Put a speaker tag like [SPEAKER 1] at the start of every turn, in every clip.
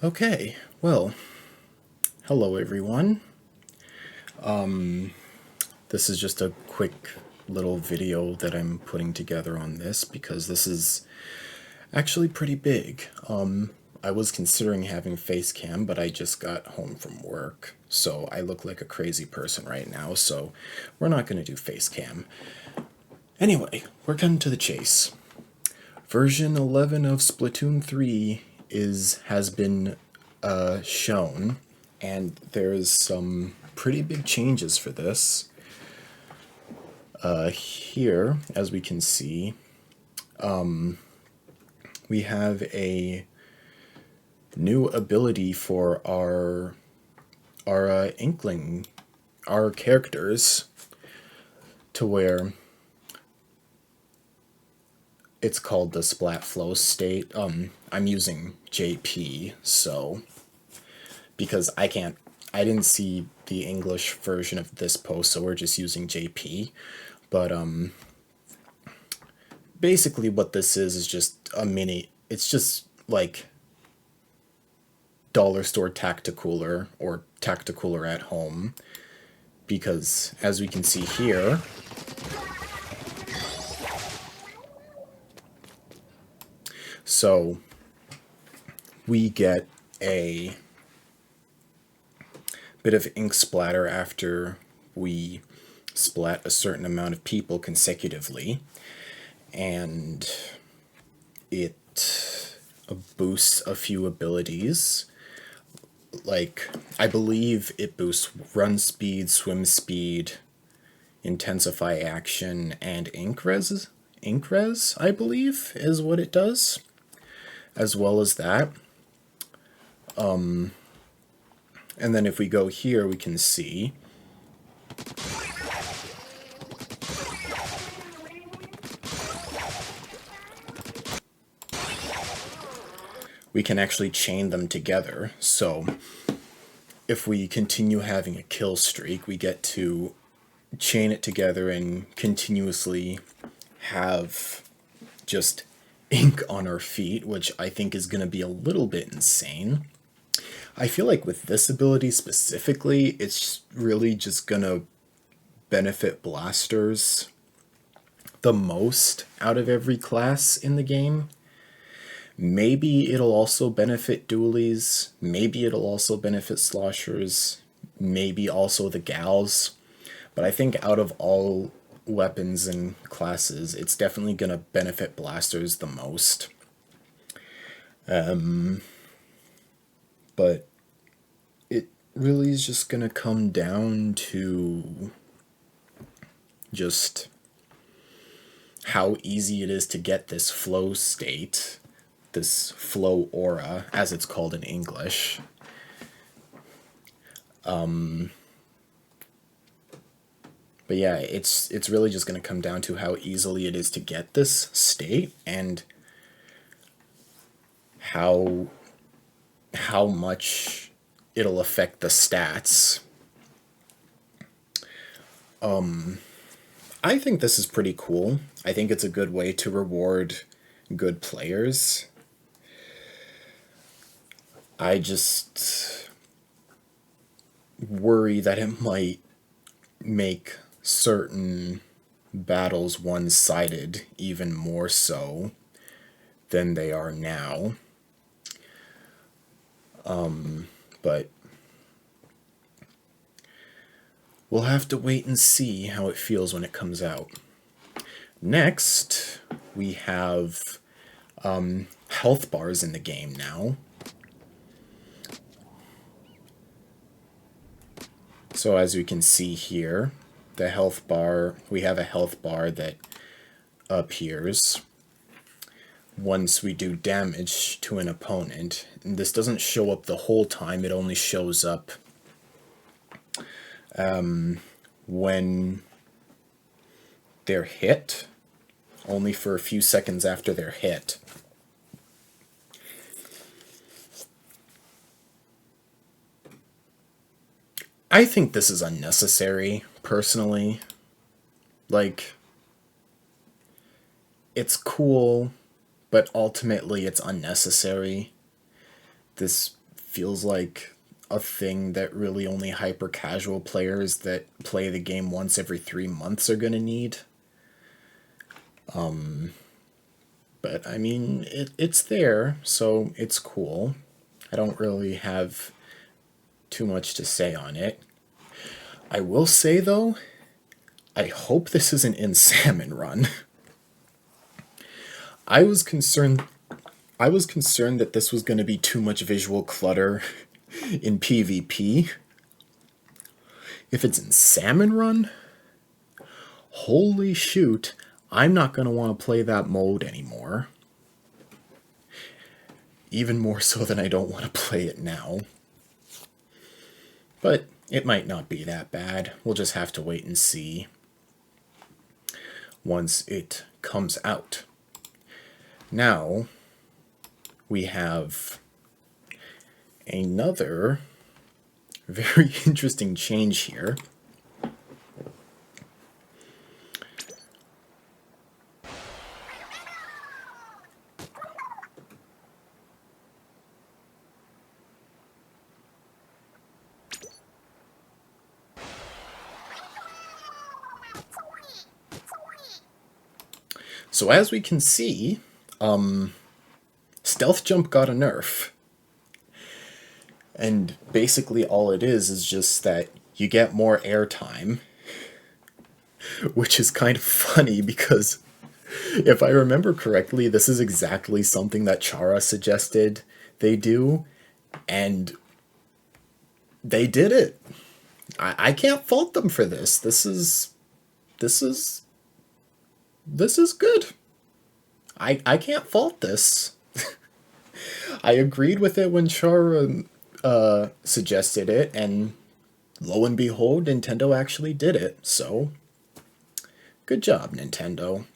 [SPEAKER 1] Okay, well, hello everyone. This is just a quick little video that I'm putting together on this because this is actually pretty big. I was considering having face cam, but I just got home from work, so I look like a crazy person right now, so we're not going to do face cam. Anyway, we're getting to the chase. Version 11 of Splatoon 3 has been shown, and there's some pretty big changes for this. Here, as we can see, we have a new ability for our Inkling, our characters, to where it's called the Splat Flow state. I'm using JP, so because I didn't see the English version of this post, so we're just using JP. But basically what this is just a mini, it's just like dollar store Tacticooler or Tacticooler at home, because as we can see here, so we get a bit of ink splatter after we splat a certain amount of people consecutively, and it boosts a few abilities. Like, I believe it boosts run speed, swim speed, intensify action, and ink res. Ink res, I believe, is what it does, as well as that. And then if we go here, we can see we can actually chain them together. So if we continue having a kill streak, we get to chain it together and continuously have just ink on our feet, which I think is going to be a little bit insane. I feel like with this ability specifically, it's really just going to benefit blasters the most out of every class in the game. Maybe it'll also benefit dualies, maybe it'll also benefit sloshers, maybe also the gals, but I think out of all weapons and classes, it's definitely going to benefit blasters the most. But it really is just going to come down to just how easy it is to get this flow state, this flow aura, as it's called in English. But yeah, it's really just going to come down to how easily it is to get this state, and how much it'll affect the stats. I think this is pretty cool. I think it's a good way to reward good players. I just worry that it might make certain battles one-sided even more so than they are now. But we'll have to wait and see how it feels when it comes out. Next, we have health bars in the game now. So as we can see here, the health bar, we have a health bar that appears once we do damage to an opponent. And this doesn't show up the whole time, it only shows up when they're hit, only for a few seconds after they're hit. I think this is unnecessary, personally. Like, it's cool, but ultimately it's unnecessary. This feels like a thing that really only hyper casual players that play the game once every 3 months are gonna need. But I mean, it's there, so it's cool. I don't really have too much to say on it. I will say though, I hope this isn't in Salmon Run. I was concerned I was concerned that this was going to be too much visual clutter in PvP. If it's in Salmon Run, holy shoot, I'm not going to want to play that mode anymore. Even more so than I don't want to play it now. But it might not be that bad. We'll just have to wait and see once it comes out. Now, we have another very interesting change here. So as we can see, Stealth Jump got a nerf. And basically all it is just that you get more airtime. Which is kind of funny because if I remember correctly, this is exactly something that Chara suggested they do. And they did it. I can't fault them for this. This is good. I can't fault this. I agreed with it when Chara suggested it, and lo and behold, Nintendo actually did it. So, good job, Nintendo.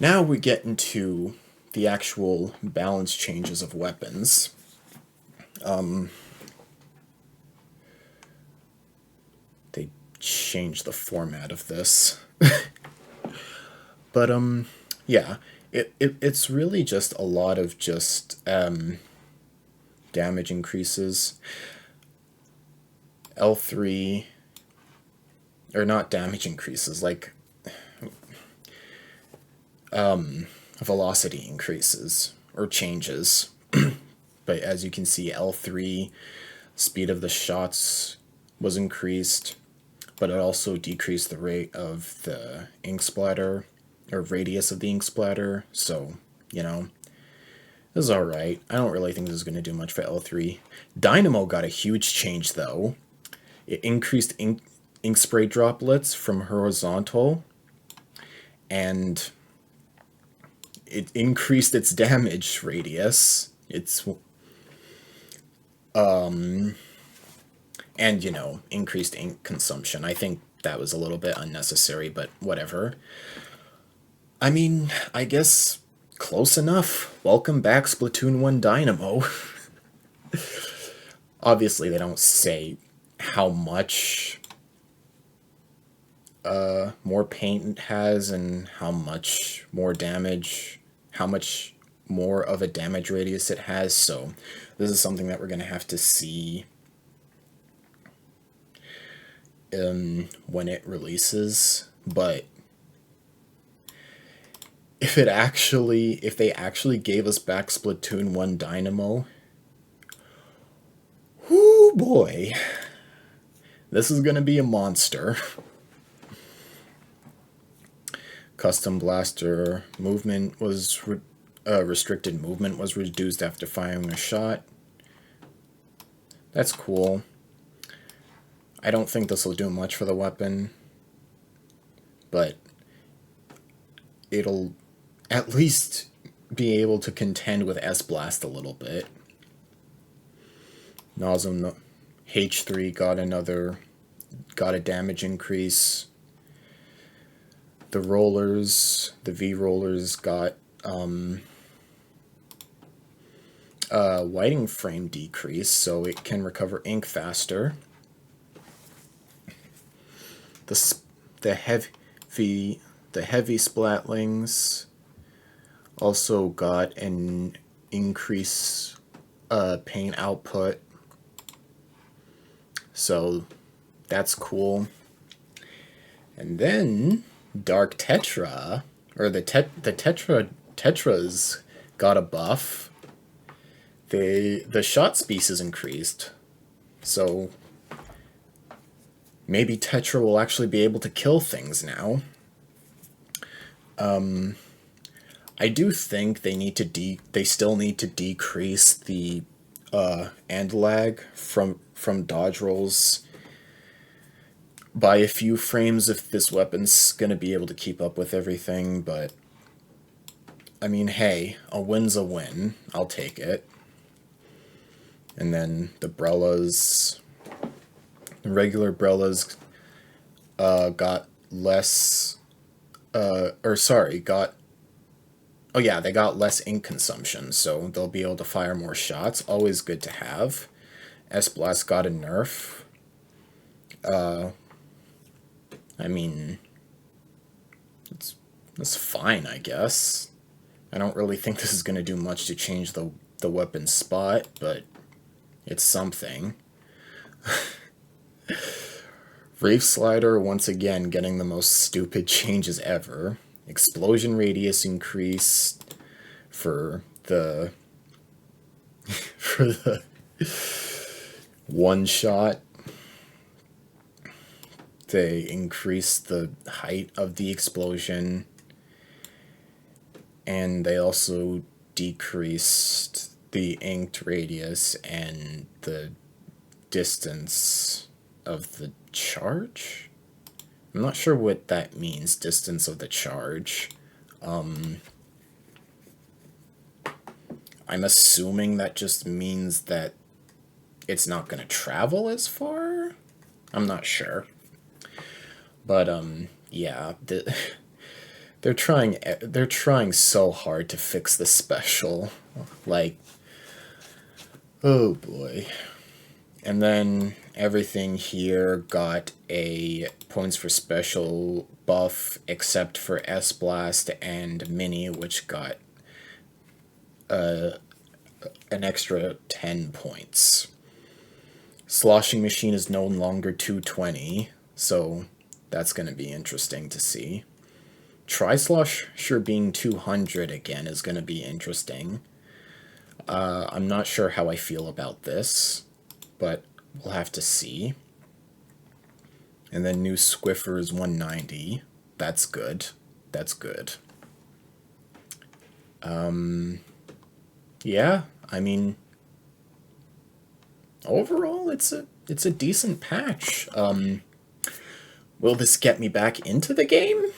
[SPEAKER 1] Now we get into the actual balance changes of weapons. They changed the format of this. But, yeah, it's really just a lot of just damage increases. L3, or not damage increases, like velocity increases or changes. But as you can see, L3, speed of the shots was increased, but it also decreased the rate of the ink splatter, or radius of the ink splatter, so, you know, this is alright. I don't really think this is going to do much for L3. Dynamo got a huge change, though. It increased ink spray droplets from horizontal, and it increased its damage radius. And, you know, increased ink consumption. I think that was a little bit unnecessary, but whatever. I mean, I guess close enough. Welcome back, Splatoon 1 Dynamo. Obviously, they don't say how much more paint it has and how much more damage, how much more of a damage radius it has, so this is something that we're going to have to see when it releases. But if they actually gave us back Splatoon 1 Dynamo, whoo boy, this is going to be a monster. Custom blaster movement was restricted movement was reduced after firing a shot. That's cool. I don't think this will do much for the weapon, but it'll at least be able to contend with S-Blast a little bit. Nosm H3 got a damage increase. The rollers, the V rollers got whiting frame decrease, so it can recover ink faster. The heavy splatlings also got an increase paint output. So that's cool. And then Dark Tetra, or the Tetras got a buff. The shot speed is increased. So maybe Tetra will actually be able to kill things now. I do think they still need to decrease the end lag from dodge rolls by a few frames if this weapon's gonna be able to keep up with everything, but I mean, hey, a win's a win. I'll take it. And then the Brellas, the regular Brellas got less, oh yeah, they got less ink consumption, so they'll be able to fire more shots. Always good to have. S-Blast got a nerf. I mean, that's fine, I guess. I don't really think this is going to do much to change the weapon spot, but it's something. Reef Slider, once again, getting the most stupid changes ever. Explosion radius increased for the for the one shot. They increased the height of the explosion, and they also decreased the inked radius and the distance of the charge. I'm not sure what that means, distance of the charge. I'm assuming that just means that it's not going to travel as far? I'm not sure. But, yeah, they're trying so hard to fix the special. Like, oh boy. And then everything here got a points for special buff, except for S-Blast and Mini, which got an extra 10 points. Sloshing Machine is no longer 220, so that's going to be interesting to see. Tri-Slosh sure being 200 again is going to be interesting. I'm not sure how I feel about this, but we'll have to see. And then new Squiffer is 190. That's good. That's good. Yeah, I mean, overall, it's a decent patch. Will this get me back into the game?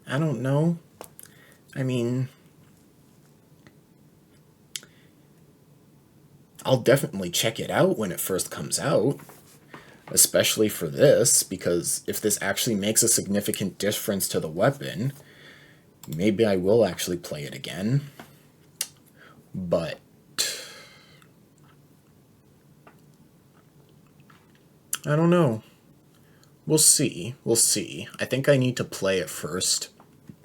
[SPEAKER 1] I don't know. I mean, I'll definitely check it out when it first comes out, especially for this, because if this actually makes a significant difference to the weapon, maybe I will actually play it again. But I don't know. We'll see. We'll see. I think I need to play it first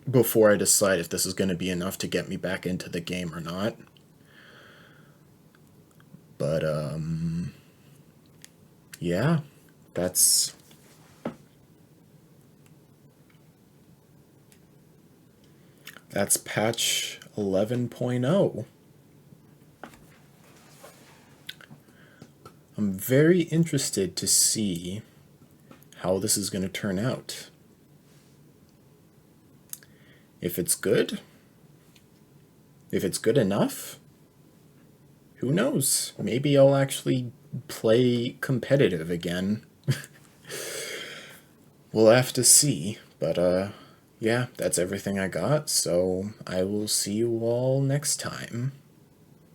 [SPEAKER 1] before I decide if this is going to be enough to get me back into the game or not. But, yeah, that's patch 11.0. I'm very interested to see how this is going to turn out. If it's good enough, who knows? Maybe I'll actually play competitive again. We'll have to see, but yeah, that's everything I got, so I will see you all next time.